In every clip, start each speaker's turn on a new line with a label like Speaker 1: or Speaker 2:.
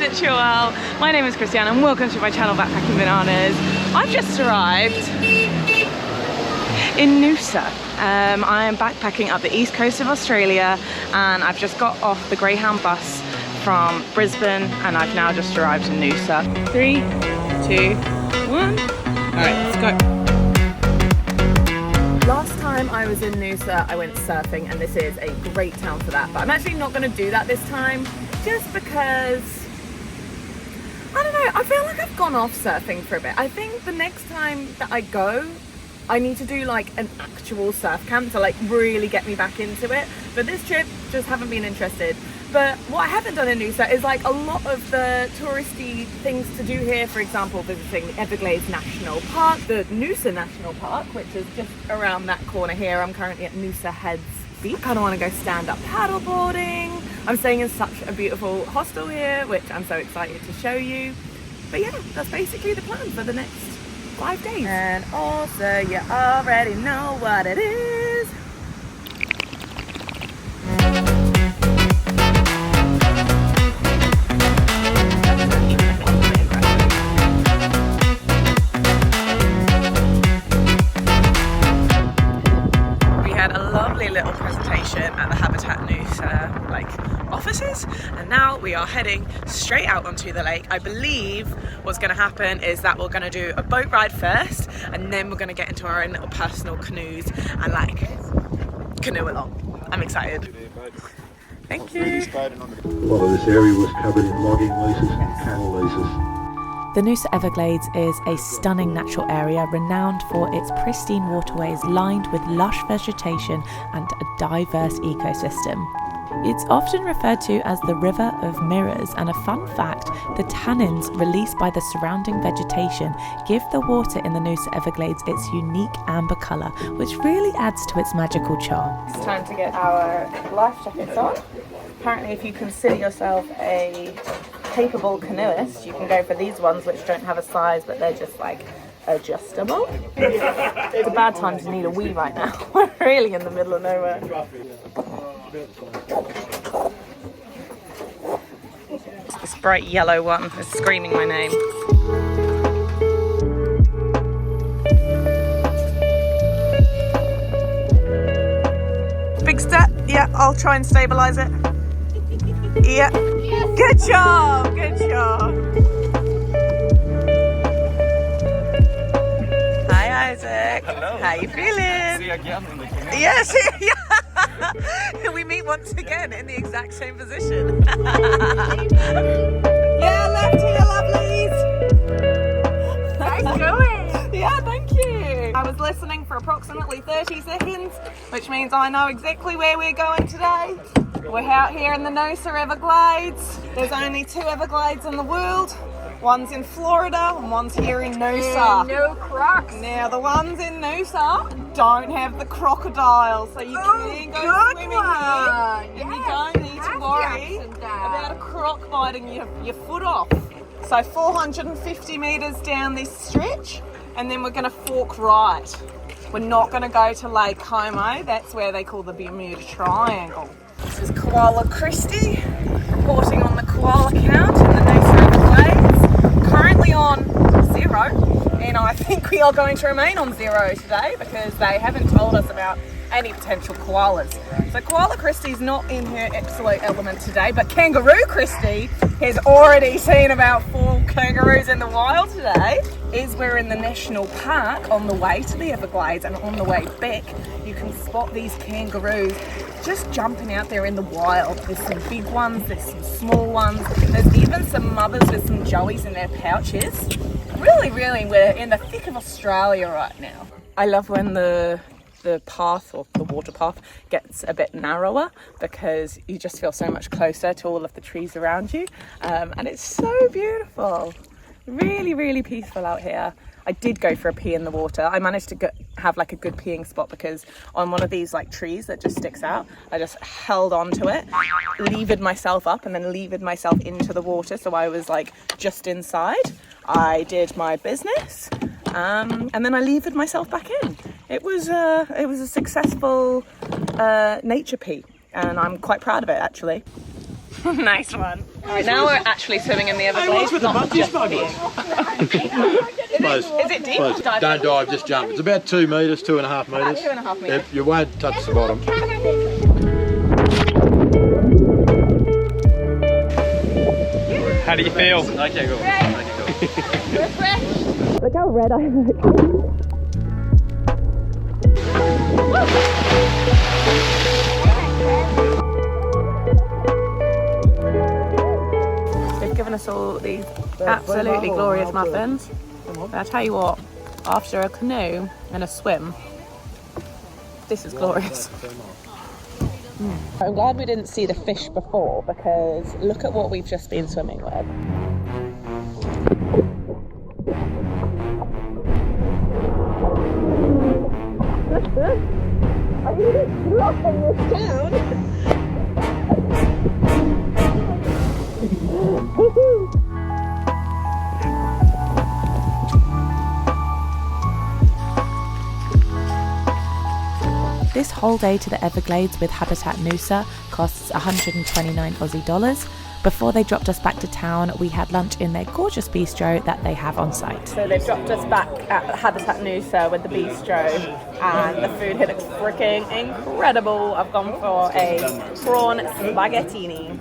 Speaker 1: Well, my name is Christianne and welcome to my channel Backpacking Bananas. I've just arrived in Noosa. I am backpacking up the east coast of Australia and I've just got off the Greyhound bus from Brisbane and I've now just arrived in Noosa. 3, 2, 1. Alright, let's go. Last time I was in Noosa, I went surfing and this is a great town for that. But I'm actually not going to do that this time just because, I don't know, I feel like I've gone off surfing for a bit. I think the next time that I go, I need to do like an actual surf camp to like really get me back into it. But this trip, just haven't been interested. But what I haven't done in Noosa is like a lot of the touristy things to do here. For example, visiting the Everglades National Park, the Noosa National Park, which is just around that corner here. I'm currently at Noosa Heads Beach. I kind of want to go stand up paddle boarding. I'm staying in such a beautiful hostel here, which I'm so excited to show you. But yeah, that's basically the plan for the next 5 days. And also, you already know what it is. Little presentation at the Habitat Noosa offices, and now we are heading straight out onto the lake. I believe what's going to happen is that we're going to do a boat ride first and then we're going to get into our own little personal canoes and canoe along. I'm excited. Thank you.
Speaker 2: A lot of this area was covered in logging leases and cattle leases.
Speaker 3: The Noosa Everglades is a stunning natural area renowned for its pristine waterways lined with lush vegetation and a diverse ecosystem. It's often referred to as the River of Mirrors, and a fun fact, the tannins released by the surrounding vegetation give the water in the Noosa Everglades its unique amber colour, which really adds to its magical charm.
Speaker 1: It's time to get our life jackets on. Apparently if you consider yourself a capable canoeist, you can go for these ones which don't have a size but they're just like adjustable. It's a bad time to need a wee right now. We're really in the middle of nowhere. This bright yellow one is screaming my name. Big step. Yeah, I'll try and stabilise it. Yeah. Good job. Good job. Hi, Isaac.
Speaker 4: Hello.
Speaker 1: How you feeling?
Speaker 4: See you again in the canoe.
Speaker 1: Yes. Yeah. We meet once again in the exact same position. Yeah, left here, lovelies. Nice going. Yeah, thank you. I was listening for approximately 30 seconds, which means I know exactly where we're going today. We're out here in the Noosa Everglades. There's only 2 Everglades in the world. One's in Florida and one's here in Noosa.
Speaker 5: No crocs.
Speaker 1: Now the ones in Noosa don't have the crocodiles, so you can go swimming here and you don't need to worry about a croc biting your foot off. So 450 metres down this stretch and then we're going to fork right. We're not going to go to Lake Como, that's where they call the Bermuda Triangle. This is Koala Christie, reporting on the koala count in the Noosa Everglades. Currently on 0, and I think we are going to remain on 0 today because they haven't told us about any potential koalas. So Koala Christie's not in her absolute element today, but Kangaroo Christie has already seen about 4 kangaroos in the wild today. We're in the national park on the way to the Everglades, and on the way back you can spot these kangaroos just jumping out there in the wild. There's some big ones, there's some small ones, there's even some mothers with some joeys in their pouches. Really, we're in the thick of Australia right now. I love when the path or the water path gets a bit narrower because you just feel so much closer to all of the trees around you, and it's so beautiful. Really peaceful out here. I did go for a pee in the water. I managed to have like a good peeing spot because on one of these like trees that just sticks out, I just held onto it, levered myself up and then levered myself into the water, so I was like just inside. I did my business and then I levered myself back in. It was a successful nature pee and I'm quite proud of it actually. Nice one. Alright, now we're actually swimming in the Everglades.
Speaker 4: with the bungee smugglers?
Speaker 1: Is it deep?
Speaker 4: Close. Don't dive, just jump. It's about 2 metres, 2.5 metres.
Speaker 1: 2.5 metres.
Speaker 4: You won't touch the bottom.
Speaker 5: How do you feel?
Speaker 4: Okay, cool.
Speaker 1: Look how red I look. They've given us all these absolutely glorious muffins. But I tell you what, after a canoe and a swim, this is glorious. I'm glad we didn't see the fish before, because look at what we've just been swimming with. Are you just dropping this down?
Speaker 3: This whole day to the Everglades with Habitat Noosa costs 129 Aussie dollars. Before they dropped us back to town, we had lunch in their gorgeous bistro that they have on site.
Speaker 1: So they've dropped us back at Habitat Noosa with the bistro, and the food here looks freaking incredible. I've gone for a prawn spaghettini,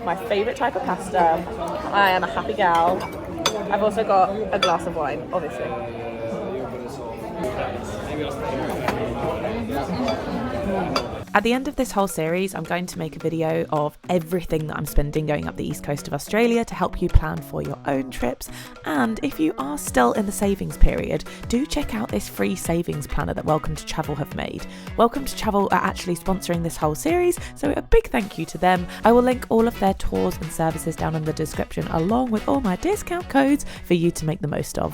Speaker 1: my favourite type of pasta. I am a happy gal. I've also got a glass of wine, obviously.
Speaker 3: At the end of this whole series, I'm going to make a video of everything that I'm spending going up the east coast of Australia to help you plan for your own trips. And if you are still in the savings period, do check out this free savings planner that Welcome to Travel have made. Welcome to Travel are actually sponsoring this whole series, so a big thank you to them. I will link all of their tours and services down in the description, along with all my discount codes for you to make the most of.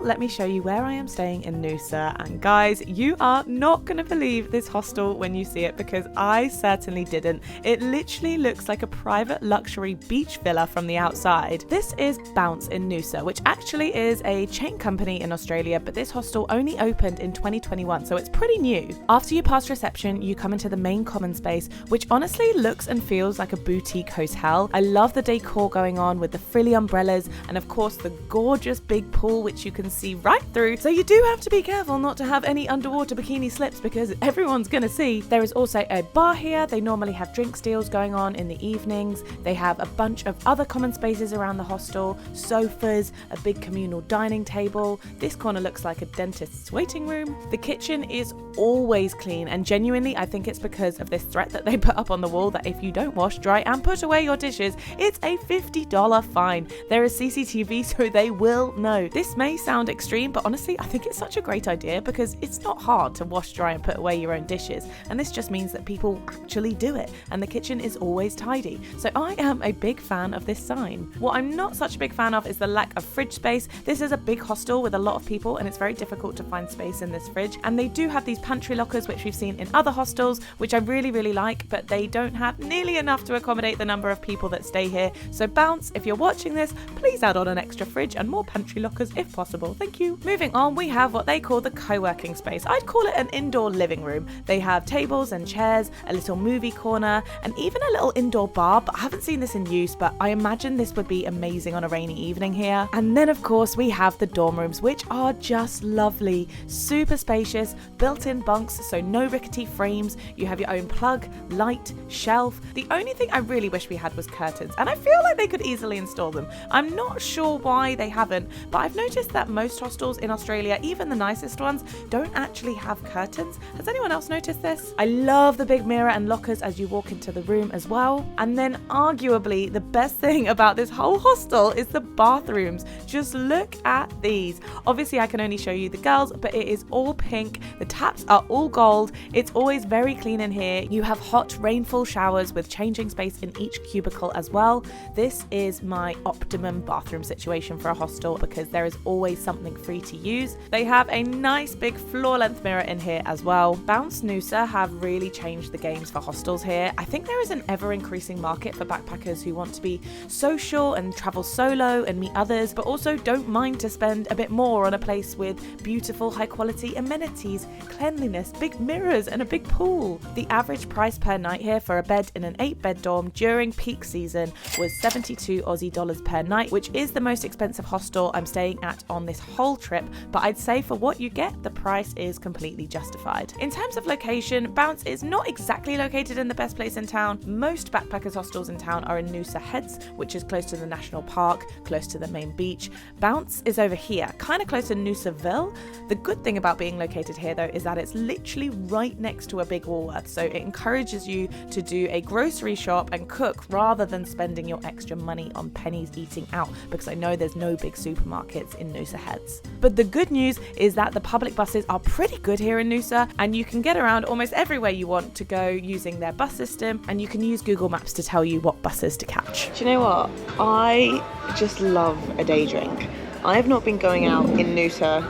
Speaker 3: Let me show you where I am staying in Noosa, and guys, you are not going to believe this hostel when you see it, because I certainly didn't. It literally looks like a private luxury beach villa from the outside. This is Bounce in Noosa, which actually is a chain company in Australia, but this hostel only opened in 2021, so it's pretty new. After you pass reception, you come into the main common space, which honestly looks and feels like a boutique hotel. I love the decor going on with the frilly umbrellas, and of course the gorgeous big pool, which you can see right through, so you do have to be careful not to have any underwater bikini slips, because everyone's gonna see. There is also a bar here. They normally have drinks deals going on in the evenings. They have a bunch of other common spaces around the hostel, sofas, a big communal dining table. This corner looks like a dentist's waiting room. The kitchen is always clean, and genuinely I think it's because of this threat that they put up on the wall that if you don't wash, dry and put away your dishes, it's a $50 fine. There is CCTV, so they will know. This may sound extreme, but honestly I think it's such a great idea, because it's not hard to wash, dry and put away your own dishes, and this just means that people actually do it, and the kitchen is always tidy. So I am a big fan of this sign. What I'm not such a big fan of is the lack of fridge space. This is a big hostel with a lot of people, and it's very difficult to find space in this fridge, and they do have these pantry lockers which we've seen in other hostels, which I really like, but they don't have nearly enough to accommodate the number of people that stay here. So Bounce, if you're watching this, please add on an extra fridge and more pantry lockers if possible. Thank you. Moving on, we have what they call the co-working space. I'd call it an indoor living room. They have tables and chairs, a little movie corner, and even a little indoor bar, but I haven't seen this in use, but I imagine this would be amazing on a rainy evening here. And then of course we have the dorm rooms, which are just lovely. Super spacious, built-in bunks, so no rickety frames. You have your own plug, light, shelf. The only thing I really wish we had was curtains, and I feel like they could easily install them. I'm not sure why they haven't, but I've noticed that most hostels in Australia, even the nicest ones, don't actually have curtains. Has anyone else noticed this? I love the big mirror and lockers as you walk into the room as well. And then arguably the best thing about this whole hostel is the bathrooms. Just look at these. Obviously I can only show you the girls, but it is all pink. The taps are all gold. It's always very clean in here. You have hot rainfall showers with changing space in each cubicle as well. This is my optimum bathroom situation for a hostel, because there is always something something free to use. They have a nice big floor-length mirror in here as well. Bounce Noosa have really changed the games for hostels here. I think there is an ever-increasing market for backpackers who want to be social and travel solo and meet others, but also don't mind to spend a bit more on a place with beautiful, high-quality amenities, cleanliness, big mirrors, and a big pool. The average price per night here for a bed in an 8-bed dorm during peak season was 72 Aussie dollars per night, which is the most expensive hostel I'm staying at on this whole trip, but I'd say for what you get, the price is completely justified. In terms of location, Bounce is not exactly located in the best place in town. Most backpackers hostels in town are in Noosa Heads, which is close to the national park, close to the main beach. Bounce is over here, kind of close to Noosaville. The good thing about being located here though is that it's literally right next to a big Woolworths, so it encourages you to do a grocery shop and cook rather than spending your extra money on pennies eating out, because I know there's no big supermarkets in Noosa Heads. But the good news is that the public buses are pretty good here in Noosa, and you can get around almost everywhere you want to go using their bus system, and you can use Google Maps to tell you what buses to catch.
Speaker 1: Do you know what? I just love a day drink. I have not been going out in Noosa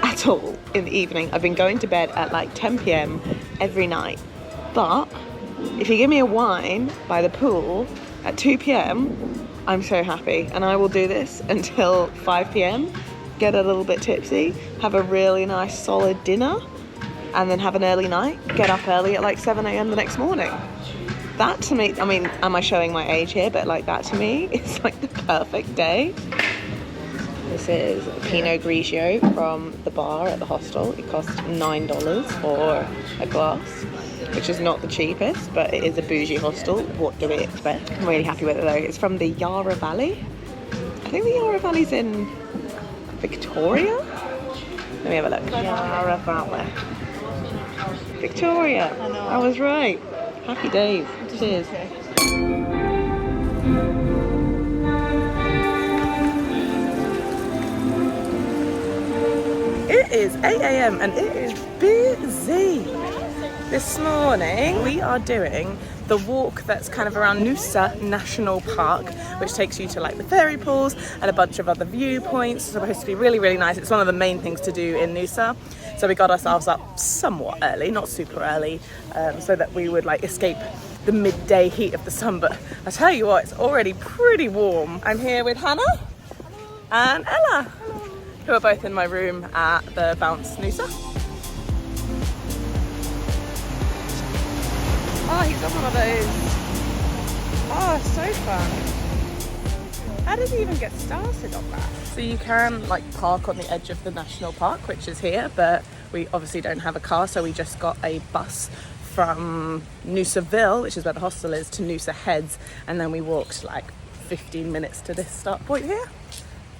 Speaker 1: at all in the evening. I've been going to bed at like 10 p.m. every night. But if you give me a wine by the pool at 2 p.m, I'm so happy. And I will do this until 5 p.m, get a little bit tipsy, have a really nice solid dinner, and then have an early night, get up early at like 7 a.m. the next morning. That to me, I mean, am I showing my age here? But like that to me is like the perfect day. This is Pinot Grigio from the bar at the hostel. It costs $9 for a glass, which is not the cheapest, but it is a bougie hostel. What do we expect? I'm really happy with it though. It's from the Yarra Valley. I think the Yarra Valley's in Victoria. Let me have a look. Yarra Valley. Victoria. I was right. Happy days. Cheers. It is 8 a.m. and it is busy. This morning we are doing the walk that's kind of around Noosa National Park, which takes you to like the fairy pools and a bunch of other viewpoints. It's supposed to be really, really nice. It's one of the main things to do in Noosa. So we got ourselves up somewhat early, not super early, so that we would like escape the midday heat of the sun. But I tell you what, it's already pretty warm. I'm here with Hannah and Ella, who are both in my room at the Bounce Noosa. Oh, he's on one of those. Oh, so fun. How did he even get started on that? So you can like park on the edge of the national park, which is here, but we obviously don't have a car, so we just got a bus from Noosaville, which is where the hostel is, to Noosa Heads, and then we walked like 15 minutes to this start point here.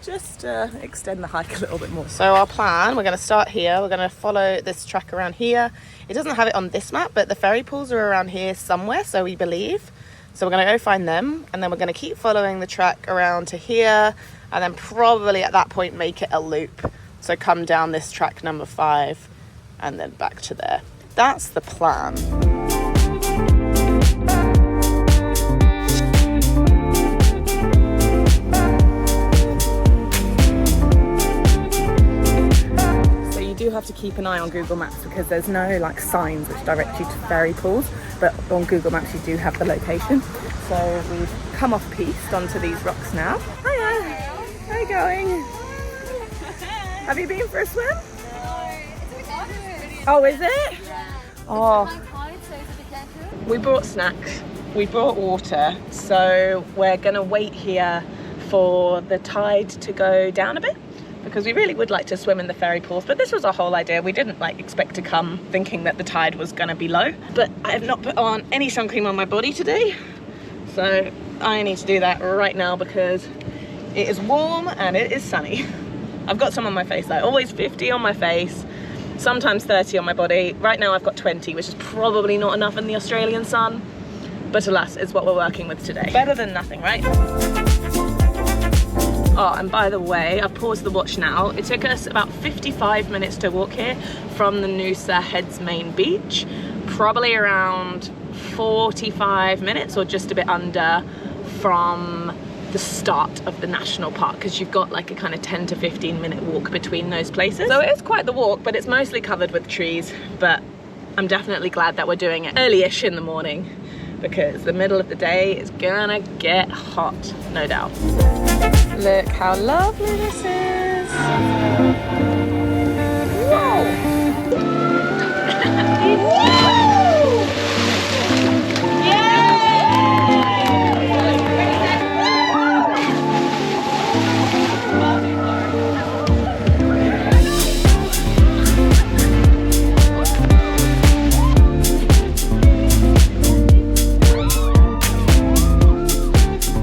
Speaker 1: Just extend the hike a little bit more. So our plan, we're going to start here. We're going to follow this track around here. It doesn't have it on this map, but the ferry pools are around here somewhere, so we believe. So we're going to go find them, and then we're going to keep following the track around to here, and then probably at that point make it a loop. So come down this track number 5 and then back to there. That's the plan. You have to keep an eye on Google Maps because there's no like signs which direct you to ferry pools, but on Google Maps you do have the location. So we've come off piste onto these rocks now. Hiya! How are you going? Have you been for a swim? Oh, is it? Oh. We brought snacks, we brought water, so we're gonna wait here for the tide to go down a bit, because we really would like to swim in the ferry pools, but this was our whole idea. We didn't like expect to come thinking that the tide was gonna be low. But I have not put on any sun cream on my body today, so I need to do that right now because it is warm and it is sunny. I've got some on my face though, always 50 on my face, sometimes 30 on my body. Right now I've got 20, which is probably not enough in the Australian sun, but alas, it's what we're working with today. Better than nothing, right? Oh, and by the way, I've paused the watch now. It took us about 55 minutes to walk here from the Noosa Heads main beach. Probably around 45 minutes or just a bit under from
Speaker 3: the start of the national park, because you've got like a kind of 10 to 15 minute walk between those places. So it is quite the walk, but it's mostly covered with trees. But I'm definitely glad that we're doing it early-ish in the morning, because the middle of the day is gonna get hot, no doubt. Look how lovely this is. Whoa!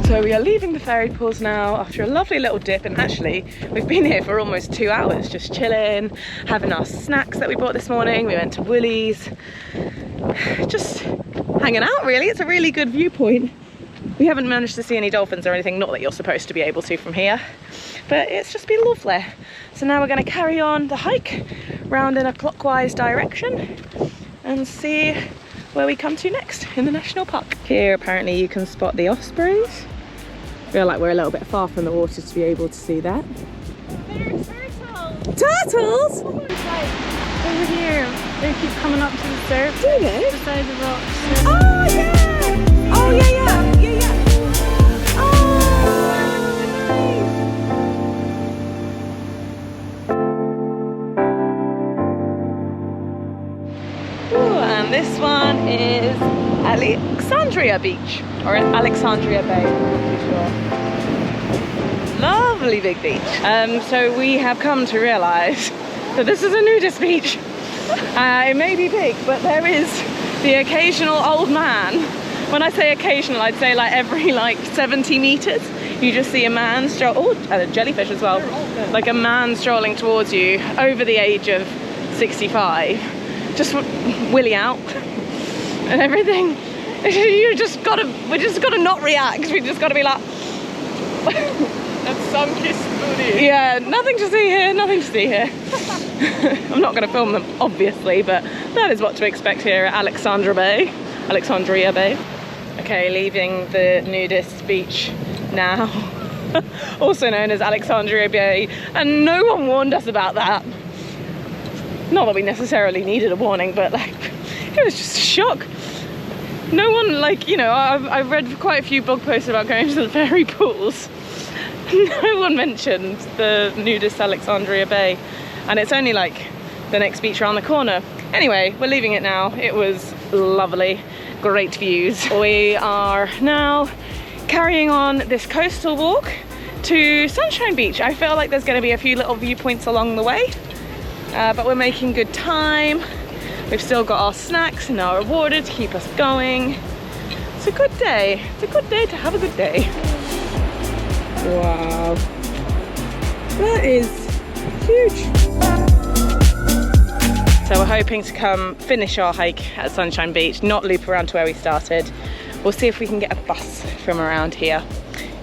Speaker 3: So we are leaving the ferry pools now after a lovely little dip, and actually we've been here for almost 2 hours just chilling, having our snacks that we bought this morning. We went to Woolies, just hanging out really. It's a really good viewpoint. We haven't managed to see any dolphins or anything, not that you're supposed to be able to from here, but it's just been lovely. So now we're going to carry on the hike round in a clockwise direction and see where we come to next in the national park. Here apparently you can spot the ospreys. I feel like we're a little bit far from the water to be able to see that.
Speaker 1: There's turtles!
Speaker 3: Turtles?
Speaker 1: Over here, they keep coming up to the surf.
Speaker 3: Do they?
Speaker 1: Beside the rocks.
Speaker 3: Oh yeah! Oh yeah, yeah, yeah, yeah. Oh, nice. Ooh, and this one is Alexandria Beach, or Alexandria Bay, I'm not too sure. Lovely big beach. So we have come to realise that this is a nudist beach. It may be big, but there is the occasional old man. When I say occasional, I'd say like every like 70 meters, you just see a man and a jellyfish as well, like a man strolling towards you over the age of 65, just willy out and everything. We just gotta not react. We just gotta be like,
Speaker 1: That's sun-kissed booty.
Speaker 3: yeah, nothing to see here, nothing to see here. I'm not going to film them, obviously, but that is what to expect here at Alexandria Bay. Okay, leaving the nudist beach now, also known as Alexandria Bay, and no one warned us about that. Not that we necessarily needed a warning, but like, it was just a shock. No one, like, you know, I've read quite a few blog posts about going to the ferry pools. No one mentioned the nudist Alexandria Bay, and it's only like the next beach around the corner. Anyway, we're leaving it now. It was lovely, great views. We are now carrying on this coastal walk to Sunshine Beach. I feel like there's going to be a few little viewpoints along the way, but we're making good time. We've still got our snacks and our water to keep us going. It's a good day. It's a good day to have a good day. Wow, that is huge. So we're hoping to come finish our hike at Sunshine Beach, not loop around to where we started. We'll see if we can get a bus from around here.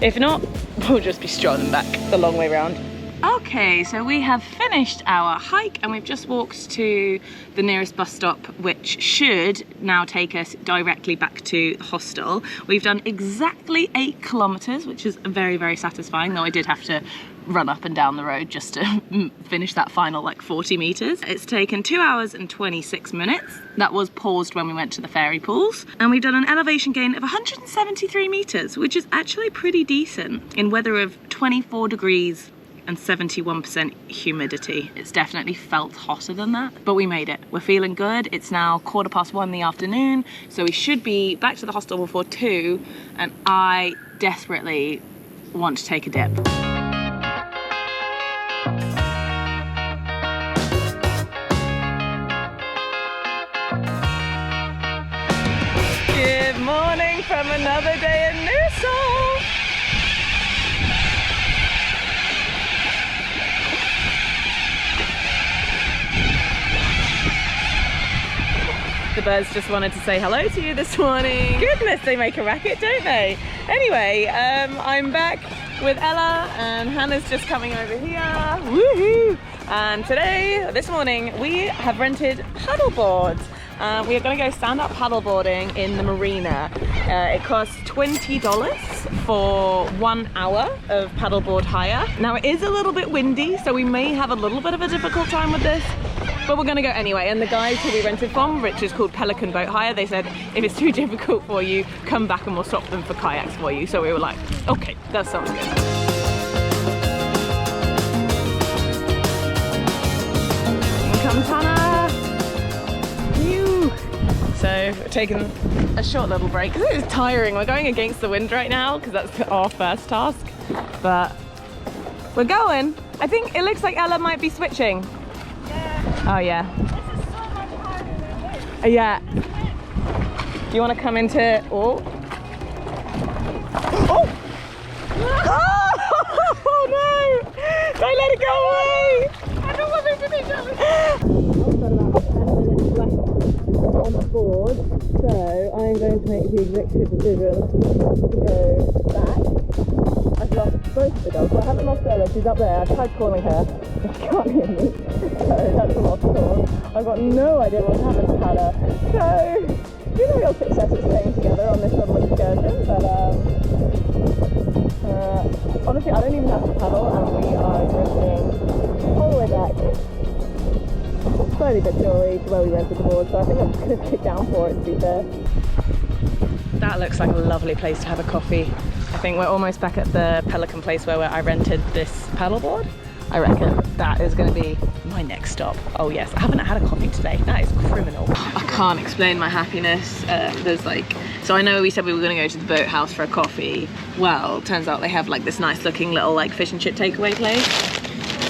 Speaker 3: If not, we'll just be strolling back the long way round. Okay, so we have finished our hike and we've just walked to the nearest bus stop, which should now take us directly back to the hostel. We've done exactly 8 kilometers, which is very, very satisfying, though I did have to run up and down the road just to finish that final like 40 meters. It's taken 2 hours and 26 minutes. That was paused when we went to the ferry pools. And we've done an elevation gain of 173 meters, which is actually pretty decent in weather of 24 degrees and 71% humidity. It's definitely felt hotter than that, but we made it. We're feeling good. It's now 1:15 in the afternoon, so we should be back to the hostel before 2, and I desperately want to take a dip. Good morning from another day in Noosa. The birds just wanted to say hello to you this morning. Goodness, they make a racket, don't they? Anyway, I'm back with Ella and Hannah's just coming over here. Woohoo! And this morning, we have rented paddle boards.
Speaker 1: We are going to go stand-up paddleboarding in the marina. It costs $20 for 1 hour of paddleboard hire. Now it is a little bit windy, so we may have a little bit of a difficult time with this, but we're going to go anyway. And the guys who we rented from, which is called Pelican Boat Hire, they said if it's too difficult for you, come back and we'll swap them for kayaks for you. So we were like, okay, that sounds good. Come Tanner! Phew. So we're taking a short little break. This is tiring. We're going against the wind right now because that's our first task. But we're going. I think it looks like Ella might be switching. Yeah. Oh yeah. This is so much harder. Yeah. Do you want to come into? Oh. Oh. Oh no! Don't let it go away! I don't want it to be done. I've got about 10 minutes left on the board, so I'm going to make the executive decision to go back. I've lost both the dogs, but I haven't lost Ella. She's up there. I tried calling her, but she can't hear me, so that's a lost cause. I've got no idea what's happened to Hannah. So, you know, real success is staying together on this little excursion, but honestly, I don't even have to paddle, and we are drifting all the way back, slowly but surely, to where we rented the board. So I think I'm just going to sit down for it, to be fair. That looks like a lovely place to have a coffee. I think we're almost back at the Pelican place where I rented this paddleboard. I reckon that is going to be my next stop. Oh yes, I haven't had a coffee today. That is criminal. I can't explain my happiness. There's like, so I know we said we were going to go to the boathouse for a coffee. Well, turns out they have like this nice looking little like fish and chip takeaway place.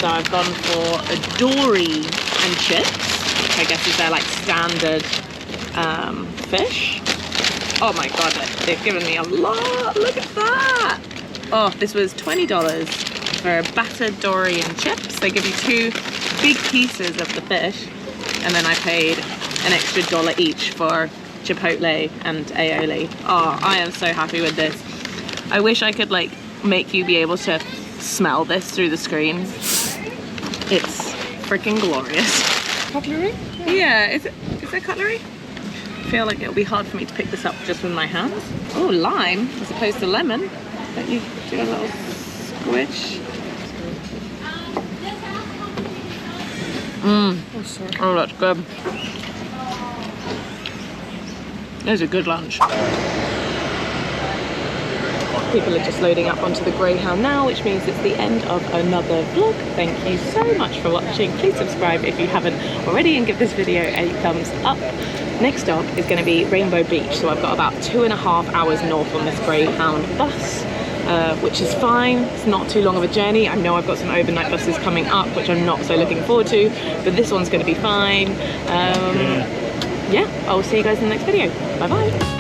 Speaker 1: So I've gone for a dory and chips, which I guess is their like standard fish. Oh my god, they've given me a lot. Look at that. Oh, this was $20 for a battered dory and chips. They give you 2 big pieces of the fish, and then I paid an extra $1 each for chipotle and aioli. Oh, I am so happy with this. I wish I could like make you be able to smell this through the screen. It's freaking glorious. Cutlery? Yeah, is that cutlery? I feel like it'll be hard for me to pick this up just with my hands. Oh, lime as opposed to lemon. Let you do a little squish. Oh, that's good. It's a good lunch. People are just loading up onto the Greyhound now, which means it's the end of another vlog. Thank you so much for watching. Please subscribe if you haven't already and give this video a thumbs up. Next stop is going to be Rainbow Beach, so I've got about 2.5 hours north on this Greyhound bus. Which is fine. It's not too long of a journey. I know I've got some overnight buses coming up, which I'm not so looking forward to, but this one's going to be fine. Yeah, I'll see you guys in the next video. Bye bye.